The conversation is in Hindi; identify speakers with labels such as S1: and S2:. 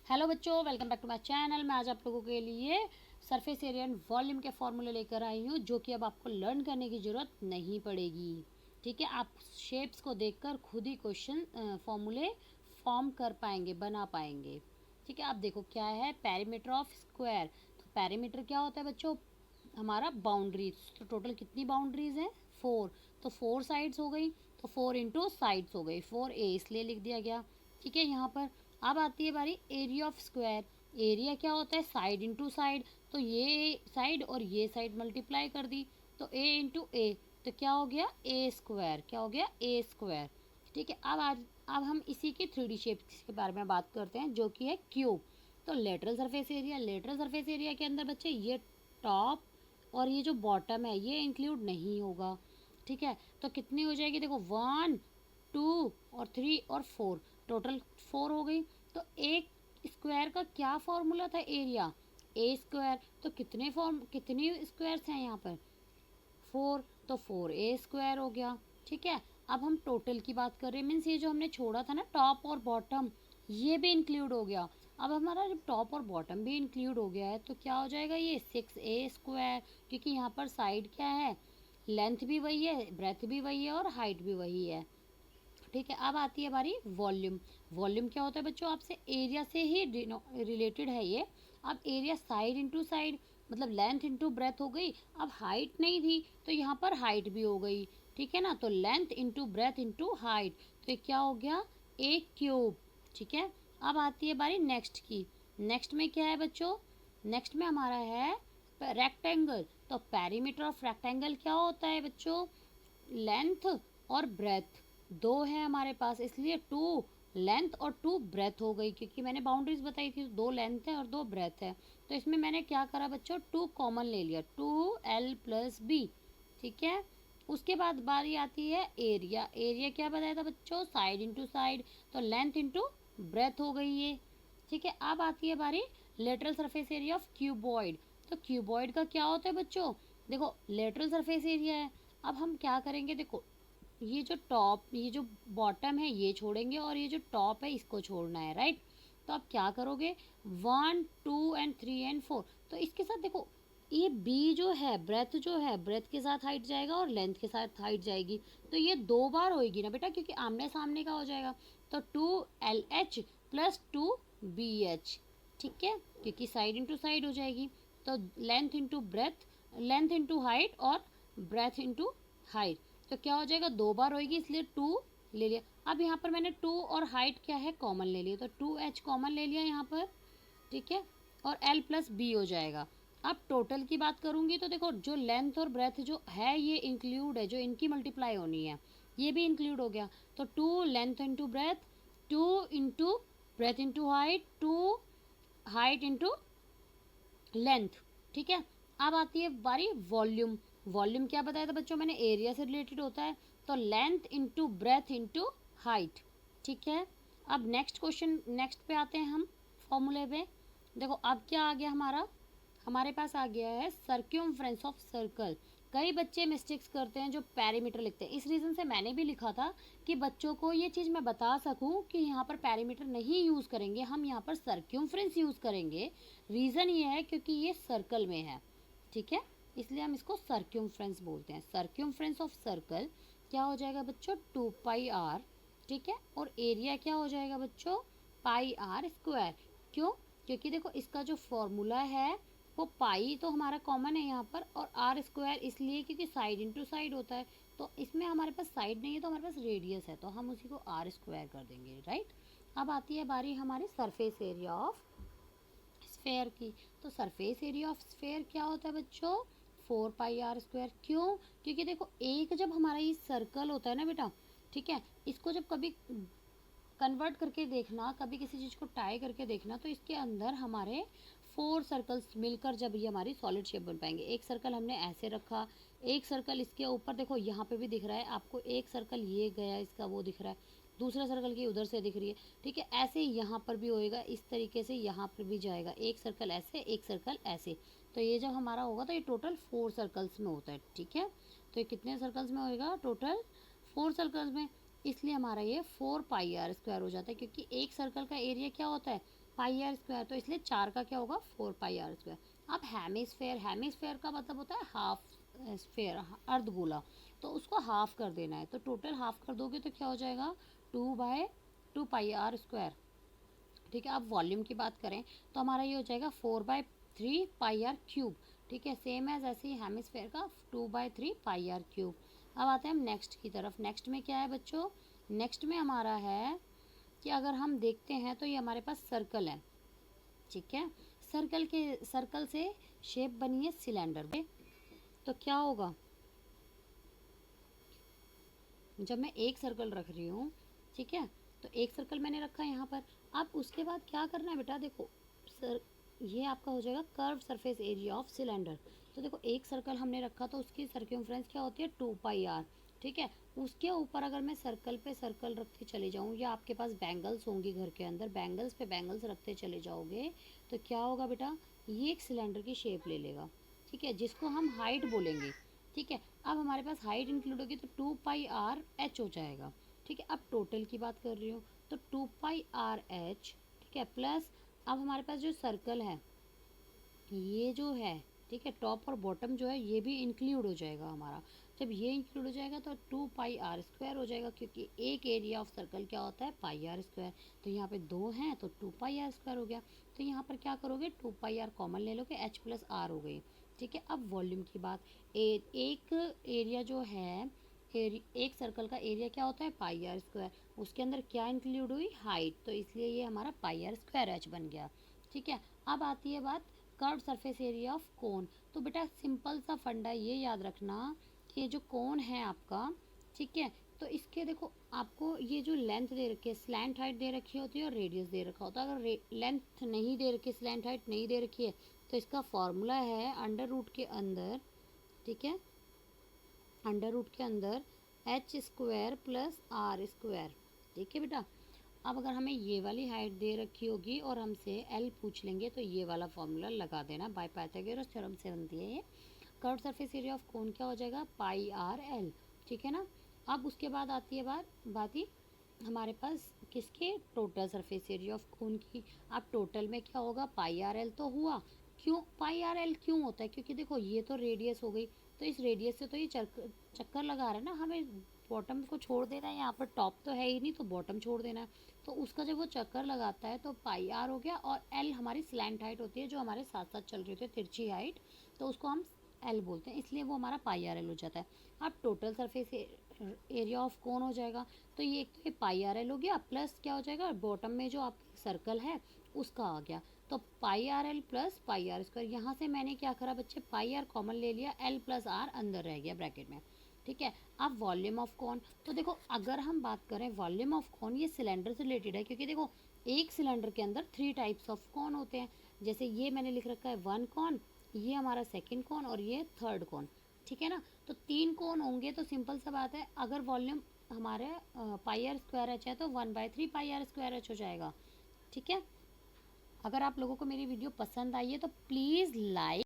S1: हेलो बच्चों, welcome back to my channel. मैं आज आप लोगों के लिए सरफेस एरिया एंड वॉल्यूम के फॉर्मूले लेकर आई हूँ, जो कि अब आपको लर्न करने की ज़रूरत नहीं पड़ेगी। ठीक है, आप शेप्स को देखकर खुद ही क्वेश्चन फॉर्मूले फॉर्म कर पाएंगे, बना पाएंगे। ठीक है, आप देखो क्या है पेरीमीटर ऑफ स्क्वायर। तो पेरीमीटर क्या होता है बच्चों? हमारा बाउंड्रीज। तो टोटल कितनी बाउंड्रीज हैं? 4। तो 4 साइड्स हो गई, तो 4 इंटू साइड्स हो गई, 4a इसलिए लिख दिया गया। ठीक है, यहाँ पर अब आती है बारी एरिया ऑफ स्क्वायर। एरिया क्या होता है? Side into side. तो ये साइड और ये साइड मल्टीप्लाई कर दी, तो a इंटू ए, तो क्या हो गया? ए स्क्वायर। क्या हो गया? ए स्क्वायर। ठीक है, अब हम इसी के 3D शेप के बारे में बात करते हैं, जो कि है क्यूब। तो lateral surface area, lateral surface area के अंदर बच्चे ये टॉप और ये जो बॉटम है ये इंक्लूड नहीं होगा। ठीक है, तो कितनी हो जाएगी? देखो 1 2 और 3 और 4, टोटल 4 हो गई। तो एक स्क्वायर का क्या फॉर्मूला था? Area A square. तो कितनी स्क्वायर्स हैं यहाँ पर? 4। तो 4a² हो गया। ठीक है, अब हम टोटल की बात कर रहे हैं, मीन्स ये जो हमने छोड़ा था ना टॉप और बॉटम, ये भी इंक्लूड हो गया। अब हमारा जब टॉप और बॉटम भी इंक्लूड हो गया है तो क्या हो जाएगा? ये 6a², क्योंकि यहाँ पर साइड क्या है? लेंथ भी वही है, ब्रेथ भी वही है और हाइट भी वही है। ठीक है, अब आती है हमारी वॉल्यूम। वॉल्यूम क्या होता है बच्चों? आपसे एरिया से ही रिलेटेड है ये। अब एरिया साइड इंटू साइड, मतलब लेंथ इंटू ब्रेथ हो गई। अब हाइट नहीं थी तो यहाँ पर हाइट भी हो गई। ठीक है ना, तो length into breadth into height, तो ये क्या हो गया? एक क्यूब। ठीक है, अब आती है बारी नेक्स्ट की। नेक्स्ट में क्या है बच्चों? नेक्स्ट में हमारा है रेक्टेंगल। तो पेरीमीटर ऑफ रेक्टेंगल क्या होता है बच्चों? लेंथ और ब्रेथ दो है हमारे पास, इसलिए 2 लेंथ और 2 ब्रेथ हो गई, क्योंकि मैंने बाउंड्रीज बताई थी, 2 लेंथ है और 2 ब्रेथ है। तो इसमें मैंने क्या करा बच्चों? 2 कॉमन ले लिया, 2l+b। ठीक है, उसके बाद बारी आती है एरिया। एरिया क्या बताया था बच्चों? साइड इंटू साइड, तो लेंथ इंटू ब्रेथ हो गई ये। ठीक है, अब आती है बारी lateral surface area of cuboid. तो क्यूबॉइड का क्या होता है बच्चों? देखो लेटरल सरफेस एरिया है। अब हम क्या करेंगे? देखो ये जो टॉप, ये जो बॉटम है ये छोड़ेंगे और ये जो टॉप है इसको छोड़ना है, राइट? तो आप क्या करोगे? 1 2 एंड 3 एंड 4। तो इसके साथ देखो ये बी जो है, ब्रेथ जो है, ब्रेथ के साथ हाइट जाएगा और लेंथ के साथ हाइट जाएगी। तो ये 2 बार होएगी ना बेटा, क्योंकि आमने सामने का हो जाएगा। तो 2LH+2BH। ठीक है, क्योंकि साइड इंटू साइड हो जाएगी। तो length into breadth, length into height और ब्रेथ इंटू हाइट, तो क्या हो जाएगा? 2 बार होएगी, इसलिए 2 ले लिया। अब यहाँ पर मैंने 2 और हाइट क्या है? कॉमन ले लिया, तो 2h कॉमन ले लिया यहाँ पर। ठीक है, और l+b हो जाएगा। अब टोटल की बात करूंगी तो देखो जो लेंथ और ब्रेथ जो है ये इंक्लूड है, जो इनकी मल्टीप्लाई होनी है ये भी इंक्लूड हो गया। तो 2 length into breadth, 2 into breadth into height, 2 height into length. ठीक है, अब आती है बारी वॉल्यूम। वॉल्यूम क्या बताया था बच्चों मैंने? एरिया से रिलेटेड होता है। तो length into breadth into height. ठीक है, अब नेक्स्ट क्वेश्चन, नेक्स्ट पे आते हैं हम फॉर्मूले पे। देखो अब क्या आ गया हमारा? हमारे पास आ गया है सर्क्यूमफ्रेंस ऑफ सर्कल। कई बच्चे मिस्टेक्स करते हैं जो पेरीमीटर लिखते हैं, इस रीज़न से मैंने भी लिखा था कि बच्चों को ये चीज़ मैं बता सकूं कि यहाँ पर पेरीमीटर नहीं यूज़ करेंगे, हम यहाँ पर सर्क्यूमफ्रेंस यूज़ करेंगे। रीज़न ये है क्योंकि ये सर्कल में है। ठीक है, इसलिए हम इसको सर्क्यूमफ्रेंस बोलते हैं। सर्क्यूमफ्रेंस ऑफ सर्कल क्या हो जाएगा बच्चों? 2πr। ठीक है, और एरिया क्या हो जाएगा बच्चों? πr²। क्यों? क्योंकि देखो इसका जो फॉर्मूला है वो पाई तो हमारा कॉमन है यहाँ पर, और r² इसलिए क्योंकि साइड इंटू साइड होता है। तो इसमें हमारे पास साइड नहीं है तो हमारे पास रेडियस है, तो हम उसी को r² कर देंगे, राइट? अब आती है बारी हमारी सरफेस एरिया ऑफ स्फेयर की। तो सरफेस एरिया ऑफ स्फेयर क्या होता है बच्चों? 4πr²। क्यों? क्योंकि देखो एक जब हमारा ये सर्कल होता है ना बेटा, ठीक है, इसको जब कभी कन्वर्ट करके देखना, कभी किसी चीज़ को टाई करके देखना, तो इसके अंदर हमारे 4 सर्कल्स मिलकर जब ये हमारी सॉलिड शेप बन पाएंगे। एक सर्कल हमने ऐसे रखा, एक सर्कल इसके ऊपर देखो यहाँ पे भी दिख रहा है आपको, एक सर्कल ये गया इसका वो दिख रहा है, दूसरा सर्कल की उधर से दिख रही है। ठीक है, ऐसे ही यहाँ पर भी होएगा, इस तरीके से यहाँ पर भी जाएगा, एक सर्कल ऐसे एक सर्कल ऐसे। तो ये जब हमारा होगा तो ये टोटल 4 सर्कल्स में होता है। ठीक है, तो ये कितने सर्कल्स में होएगा? टोटल 4 सर्कल्स में। इसलिए हमारा ये 4πr² हो जाता है, क्योंकि एक सर्कल का एरिया क्या होता है? पाई आर स्क्वायर, तो इसलिए 4 का क्या होगा 4 पाई आर स्क्वायर। अब हेमिस्फेयर, हेमिस्फेयर का मतलब होता है हाफ स्फेयर, अर्धगोला, तो उसको हाफ कर देना है, तो टोटल हाफ कर दोगे तो क्या हो जाएगा 2/2 पाई आर स्क्वायर। ठीक है, अब वॉल्यूम की बात करें तो हमारा ये हो जाएगा 4/3 पाई आर क्यूब। ठीक है, सेम एज ऐसे ही हेमिस्फेयर का 2/3 पाई आर क्यूब। अब आते हैं हम नेक्स्ट की तरफ। नेक्स्ट में क्या है बच्चों, नेक्स्ट में हमारा है कि अगर हम देखते हैं तो ये हमारे पास सर्कल है। ठीक है, सर्कल से शेप बनी है सिलेंडर पे, तो क्या होगा जब मैं एक सर्कल रख रही हूँ, ठीक है, तो एक सर्कल मैंने रखा है यहाँ पर। अब उसके बाद क्या करना है बेटा, देखो सर, ये आपका हो जाएगा curve surface area of cylinder. तो देखो एक सर्कल हमने रखा तो उसकी सर्क्यूमफ्रेंस क्या होती है 2 पाई आर। ठीक है, उसके ऊपर अगर मैं सर्कल पे सर्कल रखते चले जाऊँ, या आपके पास बैंगल्स होंगी घर के अंदर, बैंगल्स पे बैंगल्स रखते चले जाओगे, तो क्या होगा बेटा, ये एक सिलेंडर की शेप ले लेगा। ठीक है, जिसको हम हाइट बोलेंगे। ठीक है, अब हमारे पास हाइट इंक्लूड होगी तो 2 पाई आर एच हो जाएगा। ठीक है, अब टोटल की बात कर रही हूँ तो 2 पाई आर एच। ठीक है, प्लस अब हमारे पास जो सर्कल है ये जो है, ठीक है, टॉप और बॉटम जो है ये भी इंक्लूड हो जाएगा हमारा। जब ये इंक्लूड हो जाएगा तो 2 पाई आर स्क्वायर हो जाएगा, क्योंकि एक एरिया ऑफ सर्कल क्या होता है पाई आर स्क्वायर। तो यहाँ पे 2 हैं तो 2 पाई आर स्क्वायर हो गया। तो यहाँ पर क्या करोगे 2 पाई आर कॉमन ले लोगे, एच प्लस आर हो गई। ठीक है, अब वॉल्यूम की बात, एक एरिया जो है, एक सर्कल का एरिया क्या होता है पाई आर स्क्वायर, उसके अंदर क्या इंक्लूड हुई हाइट, तो इसलिए ये हमारा पाई आर स्क्वायर एच बन गया। ठीक है, अब आती है बात curve surface area of cone. तो बेटा सिंपल सा फंडा ये याद रखना कि ये जो कोन है आपका, ठीक है, तो इसके देखो आपको ये जो लेंथ दे रखी है, स्लैंट हाइट दे रखी होती है और रेडियस दे रखा होता है। अगर लेंथ नहीं दे रखी, स्लैंट हाइट नहीं दे रखी है, तो इसका फॉर्मूला है अंडर रूट के अंदर, ठीक है, अंडर रूट के अंदर h square plus r square. ठीक है बेटा, अब अगर हमें ये वाली हाइट दे रखी होगी और हमसे एल पूछ लेंगे तो ये वाला फॉर्मूला लगा देना, बाय पाइथागोरस थ्योरम से बनती है ये। Curve surface area of cone क्या हो जाएगा पाई आर एल। ठीक है ना, अब उसके बाद आती है बात ही हमारे पास किसके, total surface area of cone की। अब टोटल में क्या होगा पाई आर एल तो हुआ, क्यों पाई आर एल क्यों होता है, क्योंकि देखो ये तो रेडियस हो गई, तो इस रेडियस से तो ये चक्कर लगा रहा है ना, हमें बॉटम को छोड़ देना है, यहाँ पर टॉप तो है ही नहीं तो बॉटम छोड़ देना है। तो उसका जब वो चक्कर लगाता है तो पाई आर हो गया, और एल हमारी स्लैंट हाइट होती है जो हमारे साथ साथ चल रही होती है, तिरछी हाइट, तो उसको हम एल बोलते हैं, इसलिए वो हमारा पाई आर एल हो जाता है। अब total surface area of cone हो जाएगा, तो ये एक तो ये पाई आर एल हो गया, प्लस क्या हो जाएगा बॉटम में जो आपकी सर्कल है उसका आ गया, तो pi R L plus pi R square. यहाँ से मैंने क्या करा बच्चे, पाई आर कॉमन ले लिया, एल प्लस आर अंदर रह गया ब्रैकेट में। ठीक है, अब वॉल्यूम ऑफ कॉन, तो देखो अगर हम बात करें वॉल्यूम ऑफ कॉन, ये सिलेंडर से रिलेटेड है, क्योंकि देखो एक सिलेंडर के अंदर 3 टाइप्स ऑफ कॉन होते हैं। जैसे ये मैंने लिख रखा है 1 कॉन, ये हमारा सेकेंड कॉन और ये थर्ड कॉन। ठीक है ना, तो 3 कॉन होंगे तो सिंपल सा बात है, अगर वॉल्यूम हमारे पाई आर स्क्वायर एच है तो 1/3 पाई आर स्क्वायर एच हो जाएगा। ठीक है, अगर आप लोगों को मेरी वीडियो पसंद आई है तो प्लीज़ लाइक